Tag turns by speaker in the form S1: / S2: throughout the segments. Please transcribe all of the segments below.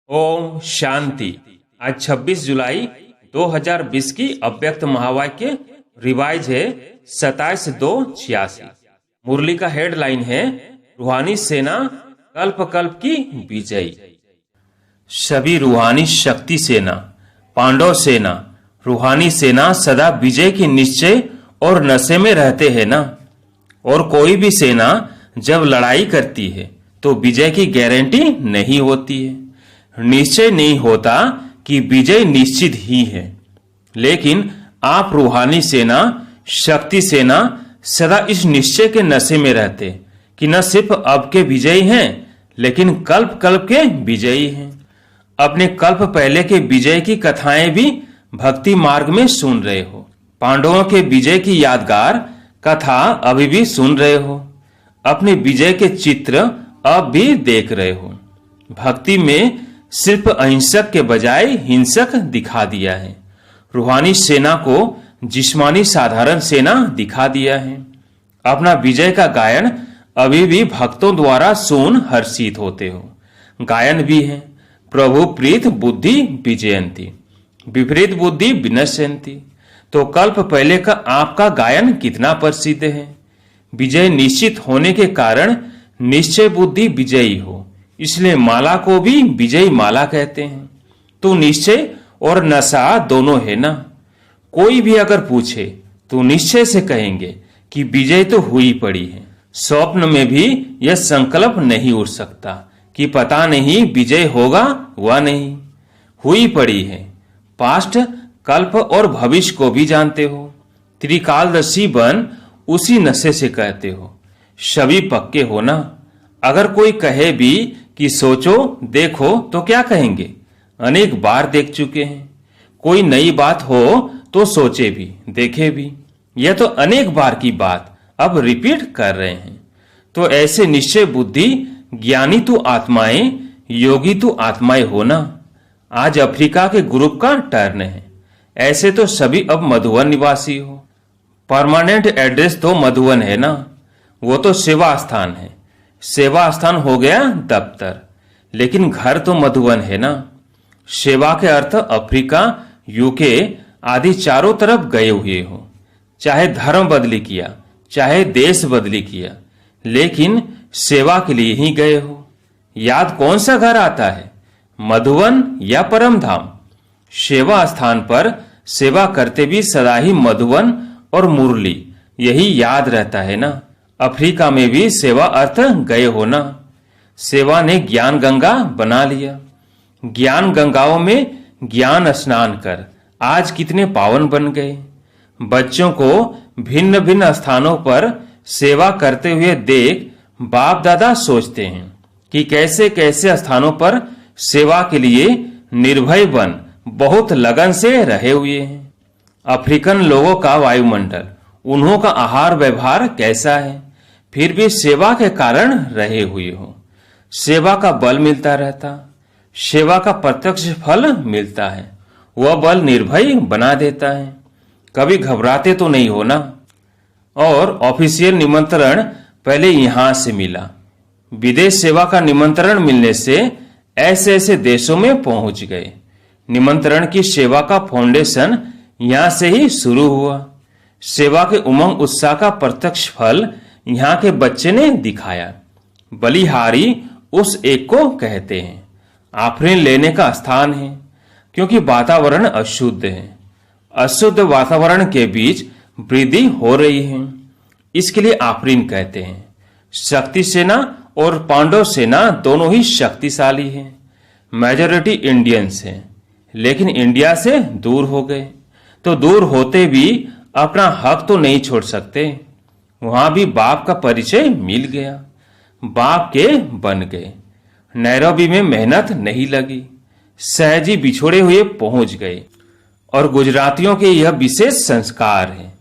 S1: ओम शांति। आज 26 जुलाई 2020 की अव्यक्त महावाक्य रिवाइज है 27/2/86। मुरली का हेडलाइन है रूहानी सेना कल्प कल्प की विजयी। सभी रूहानी शक्ति सेना, पांडव सेना, रूहानी सेना सदा विजय की निश्चय और नशे में रहते हैं ना। और कोई भी सेना जब लड़ाई करती है तो विजय की गारंटी नहीं होती है, निश्चय नहीं होता कि विजय निश्चित ही है। लेकिन आप रूहानी सेना, शक्ति सेना सदा इस निश्चय के नशे में रहते कि न सिर्फ अब के विजयी हैं लेकिन कल्प कल्प के विजयी हैं। अपने कल्प पहले के विजय की कथाएं भी भक्ति मार्ग में सुन रहे हो। पांडवों के विजय की यादगार कथा अभी भी सुन रहे हो। अपने विजय के चित्र अब भी देख रहे हो। भक्ति में सिर्फ अहिंसक के बजाय हिंसक दिखा दिया है। रूहानी सेना को जिस्मानी साधारण सेना दिखा दिया है। अपना विजय का गायन अभी भी भक्तों द्वारा सुन हर्षित होते हो। गायन भी है प्रभु प्रीत बुद्धि विजयंती, विपरीत बुद्धि विनश्यंती। तो कल्प पहले का आपका गायन कितना प्रसिद्ध है। विजय निश्चित होने के कारण निश्चय बुद्धि विजयी हो, इसलिए माला को भी विजयी माला कहते हैं। तो निश्चय और नशा दोनों है ना। कोई भी अगर पूछे तो निश्चय से कहेंगे कि विजय तो हुई पड़ी है। स्वप्न में भी यह संकल्प नहीं उठ सकता कि पता नहीं विजय होगा व नहीं। हुई पड़ी है। पास्ट, कल्प और भविष्य को भी जानते हो। त्रिकालदर्शी बन उसी नशे से कहते हो। सभी पक्के हो ना। अगर कोई कहे भी कि सोचो देखो तो क्या कहेंगे, अनेक बार देख चुके हैं। कोई नई बात हो तो सोचे भी देखे भी। यह तो अनेक बार की बात अब रिपीट कर रहे हैं। तो ऐसे निश्चय बुद्धि ज्ञानी तो आत्माएं, योगी तो आत्माएं हो ना। आज अफ्रीका के ग्रुप का टर्न है। ऐसे तो सभी अब मधुवन निवासी हो। परमानेंट एड्रेस तो मधुवन है ना। वो तो सेवा स्थान है। सेवा स्थान हो गया दफ्तर, लेकिन घर तो मधुवन है ना। सेवा के अर्थ अफ्रीका, यूके आदि चारों तरफ गए हुए हो। चाहे धर्म बदली किया, चाहे देश बदली किया, लेकिन सेवा के लिए ही गए हो। याद कौन सा घर आता है, मधुवन या परम धाम? सेवा स्थान पर सेवा करते भी सदा ही मधुवन और मुरली यही याद रहता है ना। अफ्रीका में भी सेवा अर्थ गए हो ना। सेवा ने ज्ञान गंगा बना लिया। ज्ञान गंगाओं में ज्ञान स्नान कर आज कितने पावन बन गए। बच्चों को भिन्न भिन्न स्थानों पर सेवा करते हुए देख बाप दादा सोचते हैं कि कैसे कैसे स्थानों पर सेवा के लिए निर्भय बन बहुत लगन से रहे हुए हैं। अफ्रीकन लोगों का वायुमंडल, उन्हों का आहार व्यवहार कैसा है, फिर भी सेवा के कारण रहे हुए हो। सेवा का बल मिलता रहता, सेवा का प्रत्यक्ष फल मिलता है। वह बल निर्भय बना देता है। कभी घबराते तो नहीं हो ना। और ऑफिशियल निमंत्रण पहले यहां से मिला। विदेश सेवा का निमंत्रण मिलने से ऐसे ऐसे देशों में पहुंच गए। निमंत्रण की सेवा का फाउंडेशन यहां से ही शुरू हुआ। सेवा के उमंग उत्साह का प्रत्यक्ष फल यहाँ के बच्चे ने दिखाया। बलिहारी उस एक को कहते हैं। आफरीन लेने का स्थान है, क्योंकि वातावरण अशुद्ध है। अशुद्ध वातावरण के बीच वृद्धि हो रही है, इसके लिए आफरीन कहते हैं। शक्ति सेना और पांडव सेना दोनों ही शक्तिशाली हैं। मेजॉरिटी इंडियंस हैं, लेकिन इंडिया से दूर हो गए। तो दूर होते भी अपना हक तो नहीं छोड़ सकते। वहां भी बाप का परिचय मिल गया, बाप के बन गए। नैरोबी में मेहनत नहीं लगी, सहजी बिछोड़े हुए पहुंच गए। और गुजरातियों के यह विशेष संस्कार है,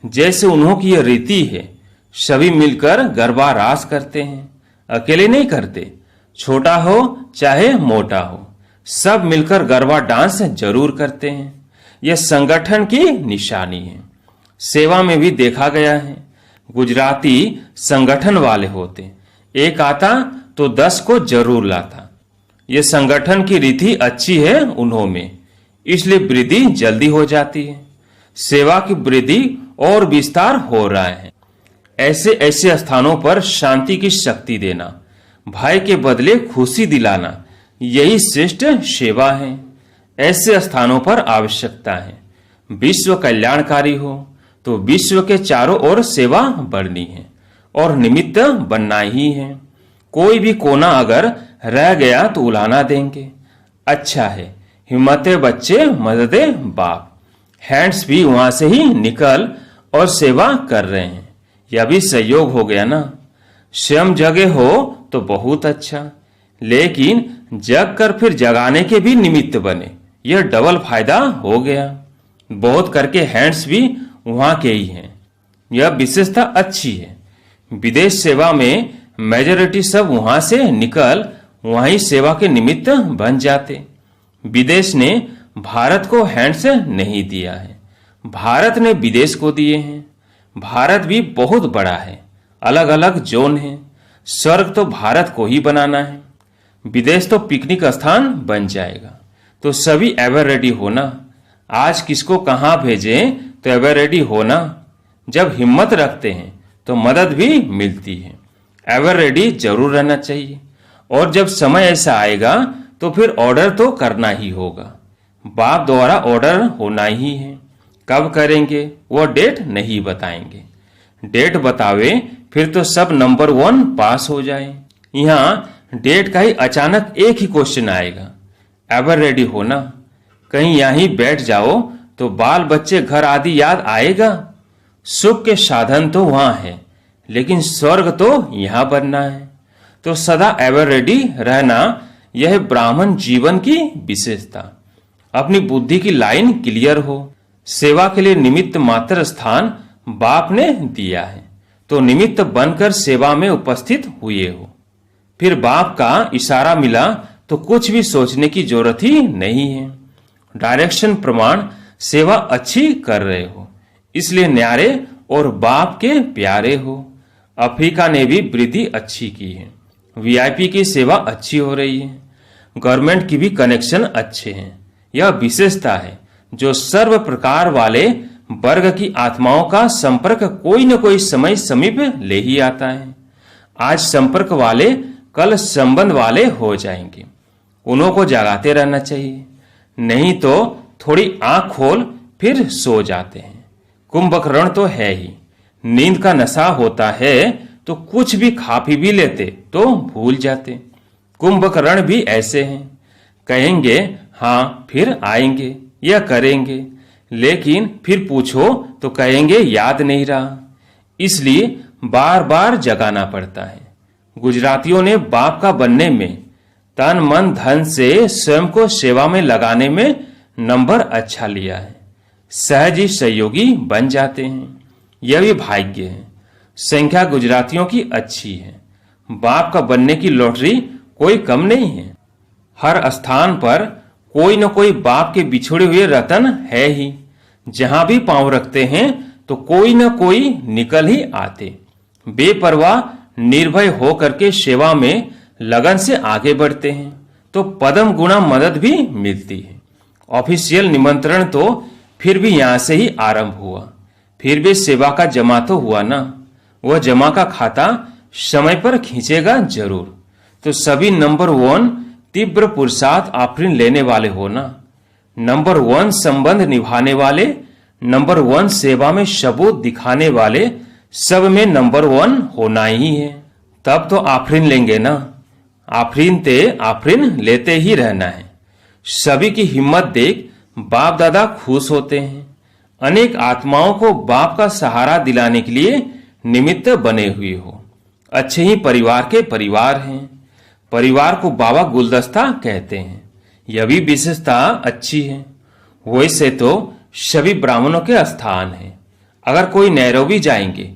S1: जैसे उन्हों की यह रीति है। सभी मिलकर गरबा रास करते हैं, अकेले नहीं करते। छोटा हो चाहे मोटा हो, सब मिलकर गरबा डांस जरूर करते हैं। यह संगठन की निशानी है। सेवा में भी देखा गया है। गुजराती संगठन वाले होते, एक आता तो 10 को जरूर लाता। ये संगठन की रीति अच्छी है उन्हों में, इसलिए वृद्धि जल्दी हो जाती है। सेवा की वृद्धि और विस्तार हो रहा है। ऐसे ऐसे स्थानों पर शांति की शक्ति देना, भय के बदले खुशी दिलाना, यही श्रेष्ठ सेवा है। ऐसे स्थानों पर आवश्यकता है। विश्व कल्याणकारी हो तो विश्व के चारों ओर सेवा बढ़नी है और निमित्त बनना ही है। कोई भी कोना अगर रह गया तो उलाना देंगे। अच्छा है, हिम्मते बच्चे मददे बाप। हैंड्स भी वहां से ही निकल और सेवा कर रहे हैं। यह भी सहयोग हो गया ना। स्वयं जगे हो तो बहुत अच्छा, लेकिन जग कर फिर जगाने के भी निमित्त बने, यह डबल फायदा हो गया। बहुत करके हैंड्स भी वहां के ही हैं। यह विशेषता अच्छी है। विदेश सेवा में मेजॉरिटी सब वहां से निकल वहीं सेवा के निमित्त बन जाते। विदेश ने भारत को हैंड्स नहीं दिया है, भारत ने विदेश को दिए हैं। भारत भी बहुत बड़ा है, अलग अलग जोन है। स्वर्ग तो भारत को ही बनाना है, विदेश तो पिकनिक स्थान बन जाएगा। तो सभी एवर रेडी होना। आज किसको कहां भेजें तो एवर रेडी होना। जब हिम्मत रखते हैं तो मदद भी मिलती है। एवर रेडी जरूर रहना चाहिए। और जब समय ऐसा आएगा तो फिर ऑर्डर तो करना ही होगा। बाप द्वारा ऑर्डर होना ही है। कब करेंगे वो डेट नहीं बताएंगे। डेट बतावे फिर तो सब नंबर 1 पास हो जाए। यहाँ डेट का ही अचानक एक ही क्वेश्चन आएगा, एवर रेडी होना। कहीं यहीं बैठ जाओ तो बाल बच्चे घर आदि याद आएगा। सुख के साधन तो वहां है, लेकिन स्वर्ग तो यहां बनना है। तो सदा एवर रेडी रहना, यह ब्राह्मण जीवन की विशेषता। अपनी बुद्धि की लाइन क्लियर हो। सेवा के लिए निमित्त मात्र स्थान बाप ने दिया है, तो निमित्त बनकर सेवा में उपस्थित हुए हो। फिर बाप का इशारा मिला तो कुछ भी सोचने की जरूरत ही नहीं है। डायरेक्शन प्रमाण सेवा अच्छी कर रहे हो, इसलिए न्यारे और बाप के प्यारे हो। अफ्रीका ने भी वृद्धि अच्छी की है। वीआईपी की सेवा अच्छी हो रही है। गवर्नमेंट की भी कनेक्शन अच्छे हैं। यह विशेषता है जो सर्व प्रकार वाले वर्ग की आत्माओं का संपर्क कोई न कोई समय समीप ले ही आता है। आज संपर्क वाले कल संबंध वाले हो जाएंगे। उन्हों को जगाते रहना चाहिए, नहीं तो थोड़ी आंख खोल फिर सो जाते हैं। कुंभकर्ण तो है ही। नींद का नशा होता है तो कुछ भी खा पी भी लेते तो भूल जाते। कुंभकर्ण भी ऐसे हैं। कहेंगे हाँ फिर आएंगे या करेंगे, लेकिन फिर पूछो तो कहेंगे याद नहीं रहा। इसलिए बार बार जगाना पड़ता है। गुजरातियों ने बाप का बनने में, तन मन धन से स्वयं को सेवा में लगाने में नंबर अच्छा लिया है। सहज ही सहयोगी बन जाते हैं। यह भी भाग्य है। संख्या गुजरातियों की अच्छी है। बाप का बनने की लॉटरी कोई कम नहीं है। हर स्थान पर कोई न कोई बाप के बिछड़े हुए रतन है ही। जहां भी पांव रखते हैं तो कोई न कोई निकल ही आते। बेपरवाह निर्भय होकर के सेवा में लगन से आगे बढ़ते हैं तो पदम गुणा मदद भी मिलती है। ऑफिशियल निमंत्रण तो फिर भी यहां से ही आरंभ हुआ। फिर भी सेवा का जमा तो हुआ ना। वह जमा का खाता समय पर खींचेगा जरूर। तो सभी नंबर 1 तीव्र पुरुषार्थ आफरीन लेने वाले हो ना। नंबर 1 संबंध निभाने वाले, नंबर 1 सेवा में सबूत दिखाने वाले, सब में नंबर 1 होना ही है। तब तो आफरीन लेंगे ना। आफरीन लेते ही रहना है। सभी की हिम्मत देख बाप दादा खुश होते हैं। अनेक आत्माओं को बाप का सहारा दिलाने के लिए निमित्त बने हुए हो। अच्छे ही परिवार के परिवार हैं। परिवार को बाबा गुलदस्ता कहते हैं। यह भी विशेषता अच्छी है। वैसे तो सभी ब्राह्मणों के स्थान है। अगर कोई नैरोबी जाएंगे,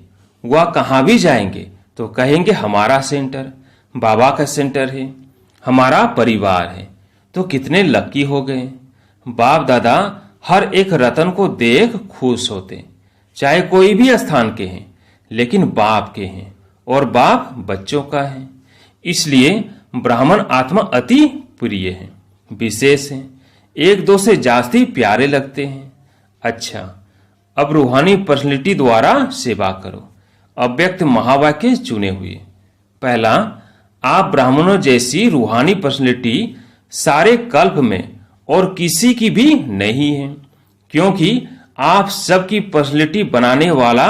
S1: वह कहां भी जाएंगे तो कहेंगे हमारा सेंटर, बाबा का सेंटर है, हमारा परिवार है। तो कितने लकी हो गए। बाप दादा हर एक रतन को देख खुश होते, चाहे कोई भी स्थान के हैं, लेकिन बाप के हैं और बाप बच्चों का है। इसलिए ब्राह्मण आत्मा अति प्रिय हैं, विशेष हैं, एक दो से जास्ती प्यारे लगते हैं। अच्छा, अब रूहानी पर्सनैलिटी द्वारा सेवा करो। अव्यक्त महावाक्य चुने हुए। पहला, आप ब्राह्मणों जैसी रूहानी पर्सनैलिटी सारे कल्प में और किसी की भी नहीं है, क्योंकि आप सबकी पर्सनैलिटी बनाने वाला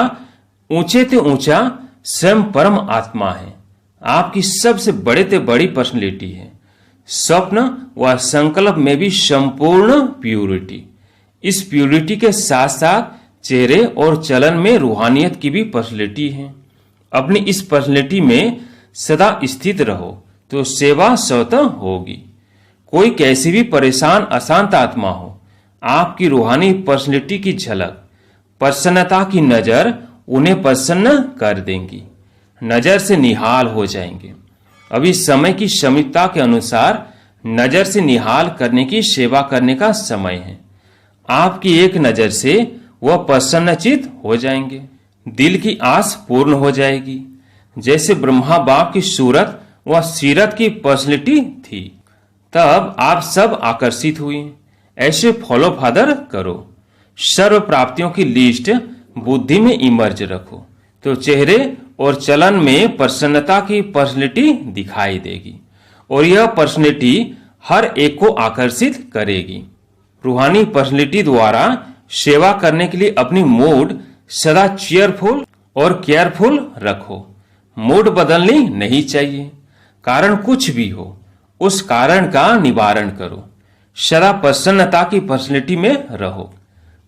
S1: ऊंचे ते ऊंचा स्वयं परम आत्मा है। आपकी सबसे बड़े ते बड़ी पर्सनैलिटी है। स्वप्न व संकल्प में भी संपूर्ण प्यूरिटी। इस प्यूरिटी के साथ साथ चेहरे और चलन में रूहानियत की भी पर्सनैलिटी है। अपनी इस पर्सनैलिटी में सदा स्थित रहो तो सेवा स्वतः होगी। कोई कैसी भी परेशान अशांत आत्मा हो, आपकी रूहानी पर्सनैलिटी की झलक, प्रसन्नता की नजर उन्हें प्रसन्न कर देंगी, नजर से निहाल हो जाएंगे। अभी समय की क्षमता के अनुसार नजर से निहाल करने की सेवा करने का समय है। आपकी एक नजर से वह प्रसन्नचित हो जाएंगे, दिल की आस पूर्ण हो जाएगी। जैसे ब्रह्मा बाप की सूरत व सीरत की पर्सनैलिटी थी, तब आप सब आकर्षित हुए। ऐसे फॉलो फादर करो। सर्व प्राप्तियों की लिस्ट बुद्धि में इमर्ज रखो तो चेहरे और चलन में प्रसन्नता की पर्सनैलिटी दिखाई देगी और यह पर्सनैलिटी हर एक को आकर्षित करेगी। रूहानी पर्सनैलिटी द्वारा सेवा करने के लिए अपनी मूड सदा चीयरफुल और केयरफुल रखो। मूड बदलनी नहीं चाहिए। कारण कुछ भी हो, उस कारण का निवारण करो। सदा प्रसन्नता की पर्सनैलिटी में रहो।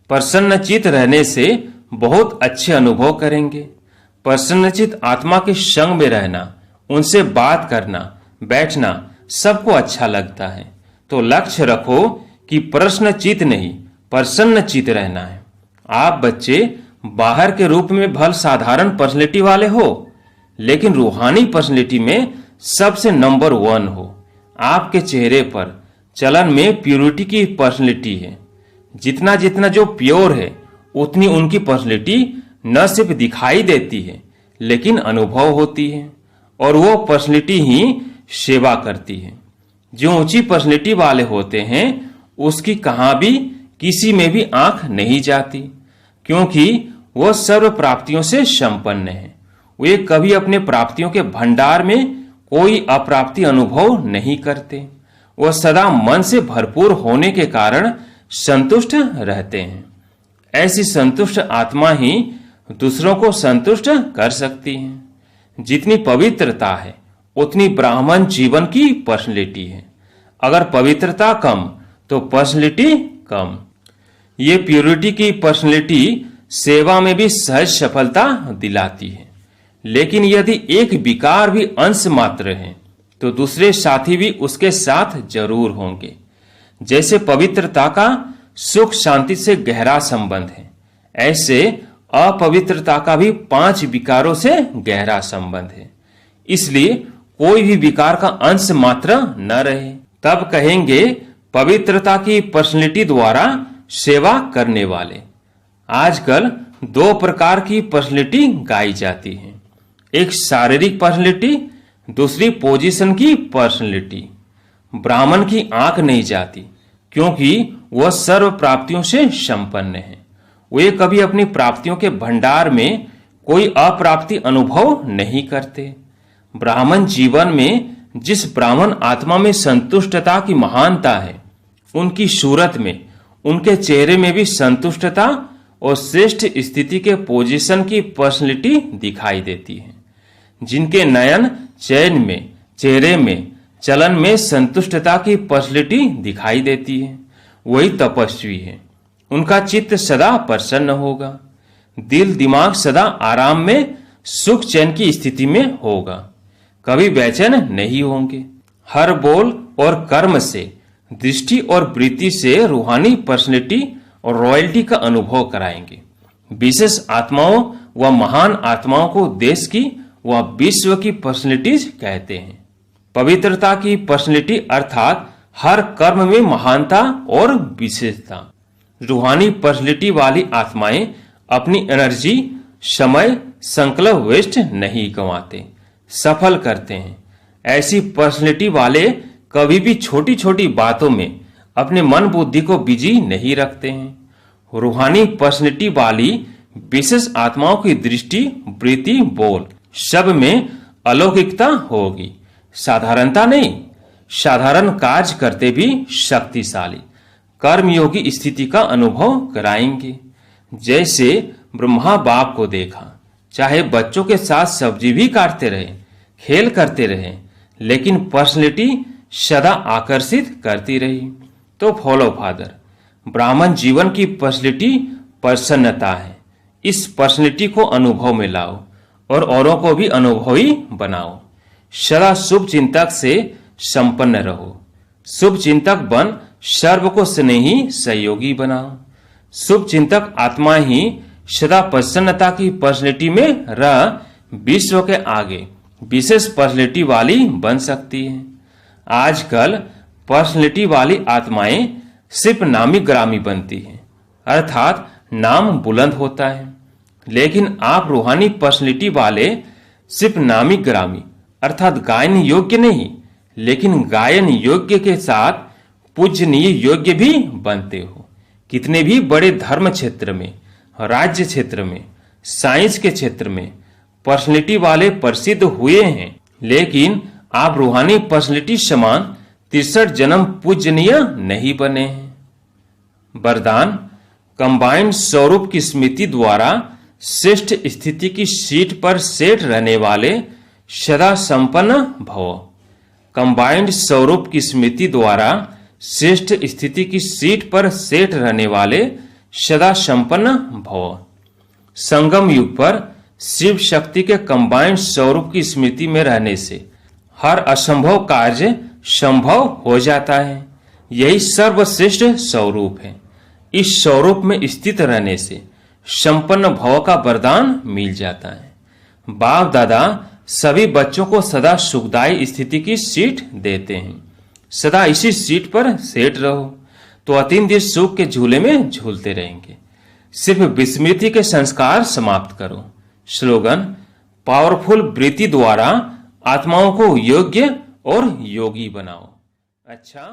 S1: प्रसन्नचित रहने से बहुत अच्छे अनुभव करेंगे। प्रसन्नचित आत्मा के संग में रहना, उनसे बात करना, बैठना सबको अच्छा लगता है। तो लक्ष्य रखो कि प्रश्नचित नहीं, प्रसन्नचित रहना है। आप बच्चे बाहर के रूप में भल साधारण पर्सनैलिटी वाले हो, लेकिन रूहानी पर्सनैलिटी में सबसे नंबर 1 हो। आपके चेहरे पर चलन में प्योरिटी की पर्सनैलिटी है। जितना जितना जो प्योर है, उतनी उनकी पर्सनैलिटी न सिर्फ दिखाई देती है लेकिन अनुभव होती है, और वो पर्सनैलिटी ही सेवा करती है। जो ऊंची पर्सनैलिटी वाले होते हैं उसकी कहां भी किसी में भी आंख नहीं जाती, क्योंकि वह सर्व प्राप्तियों से संपन्न है। वे कभी अपने प्राप्तियों के भंडार में कोई अप्राप्ति अनुभव नहीं करते। वह सदा मन से भरपूर होने के कारण संतुष्ट रहते हैं। ऐसी संतुष्ट आत्मा ही दूसरों को संतुष्ट कर सकती है। जितनी पवित्रता है उतनी ब्राह्मण जीवन की पर्सनैलिटी है। अगर पवित्रता कम तो पर्सनैलिटी कम। ये प्योरिटी की पर्सनैलिटी सेवा में भी सहज सफलता दिलाती है, लेकिन यदि एक विकार भी अंश मात्र है तो दूसरे साथी भी उसके साथ जरूर होंगे। जैसे पवित्रता का सुख शांति से गहरा संबंध है, ऐसे अपवित्रता का भी 5 विकारों से गहरा संबंध है। इसलिए कोई भी विकार का अंश मात्र न रहे, तब कहेंगे पवित्रता की पर्सनैलिटी द्वारा सेवा करने वाले। आजकल 2 प्रकार की पर्सनैलिटी गाई जाती है, एक शारीरिक पर्सनैलिटी, दूसरी पोजीशन की पर्सनैलिटी। ब्राह्मण की आंख नहीं जाती क्योंकि वह सर्व प्राप्तियों से संपन्न है। वे कभी अपनी प्राप्तियों के भंडार में कोई अप्राप्ति अनुभव नहीं करते। ब्राह्मण जीवन में जिस ब्राह्मण आत्मा में संतुष्टता की महानता है, उनकी सूरत में, उनके चेहरे में भी संतुष्टता और श्रेष्ठ स्थिति के पोजीशन की पर्सनैलिटी दिखाई देती है। जिनके नयन चैन में, चेहरे में, चलन में संतुष्टता की पर्सनैलिटी दिखाई देती है, वही तपस्वी है। उनका चित्त सदा प्रसन्न होगा। दिल दिमाग सदा आराम में, सुख चैन की स्थिति में होगा। कभी बेचैन नहीं होंगे। हर बोल और कर्म से, दृष्टि और वृत्ति से रूहानी पर्सनैलिटी और रॉयल्टी का अनुभव कराएंगे। विशेष आत्माओं व महान आत्माओं को देश की व विश्व की पर्सनैलिटीज कहते हैं। पवित्रता की पर्सनैलिटी अर्थात हर कर्म में महानता और विशेषता। रूहानी पर्सनैलिटी वाली आत्माएं अपनी एनर्जी, समय, संकल्प वेस्ट नहीं गंवाते, सफल करते हैं। ऐसी पर्सनैलिटी वाले कभी भी छोटी छोटी बातों में अपने मन बुद्धि को बिजी नहीं रखते हैं। रूहानी पर्सनैलिटी वाली विशेष आत्माओं की दृष्टि, वृत्ति, बोल सब में अलौकिकता होगी, साधारणता नहीं। साधारण कार्य करते भी शक्तिशाली कर्मयोगी स्थिति का अनुभव कराएंगे। जैसे ब्रह्मा बाप को देखा, चाहे बच्चों के साथ सब्जी भी काटते रहे, खेल करते रहे, लेकिन पर्सनैलिटी सदा आकर्षित करती रही। तो फॉलो फादर, ब्राह्मण जीवन की पर्सनैलिटी प्रसन्नता है। इस पर्सनैलिटी को अनुभव में लाओ और औरों को भी अनुभवी बनाओ। सदा शुभ चिंतक से संपन्न रहो। शुभ चिंतक बन सर्व को स्नेही सहयोगी बनाओ। शुभ चिंतक आत्मा ही सदा प्रसन्नता की पर्सनैलिटी में रह विश्व के आगे विशेष पर्सनैलिटी वाली बन सकती है। आजकल पर्सनैलिटी वाली आत्माएं सिर्फ नामी ग्रामी बनती हैं, अर्थात नाम बुलंद होता है, लेकिन आप रूहानी पर्सनैलिटी वाले सिर्फ नामी ग्रामी अर्थात गायन योग्य नहीं, लेकिन गायन योग्य के साथ पूजनीय योग्य भी बनते हो। कितने भी बड़े धर्म क्षेत्र में, राज्य क्षेत्र में, साइंस के क्षेत्र में पर्सनैलिटी वाले प्रसिद्ध हुए हैं, लेकिन आप रूहानी पर्सनैलिटी समान 63 जन्म पूजनीय नहीं बने हैं। वरदान, कंबाइंड स्वरूप की स्मृति द्वारा श्रेष्ठ स्थिति की सीट पर सेट रहने वाले सदा संपन्न भव। कंबाइंड स्वरूप की स्मृति द्वारा श्रेष्ठ स्थिति की सीट पर सेट रहने वाले सदा संपन्न भव। संगम युग पर शिव शक्ति के कंबाइंड स्वरूप की स्मृति में रहने से हर असंभव कार्य संभव हो जाता है। यही सर्वश्रेष्ठ स्वरूप है। इस स्वरूप में स्थित रहने से संपन्न भव का वरदान मिल जाता है। बाप दादा सभी बच्चों को सदा सुखदायी स्थिति की सीट देते हैं। सदा इसी सीट पर सेट रहो तो अतीन्द्रिय सुख के झूले में झूलते रहेंगे। सिर्फ विस्मृति के संस्कार समाप्त करो। स्लोगन, पावरफुल वृत्ति द्वारा आत्माओं को योग्य और योगी बनाओ। अच्छा।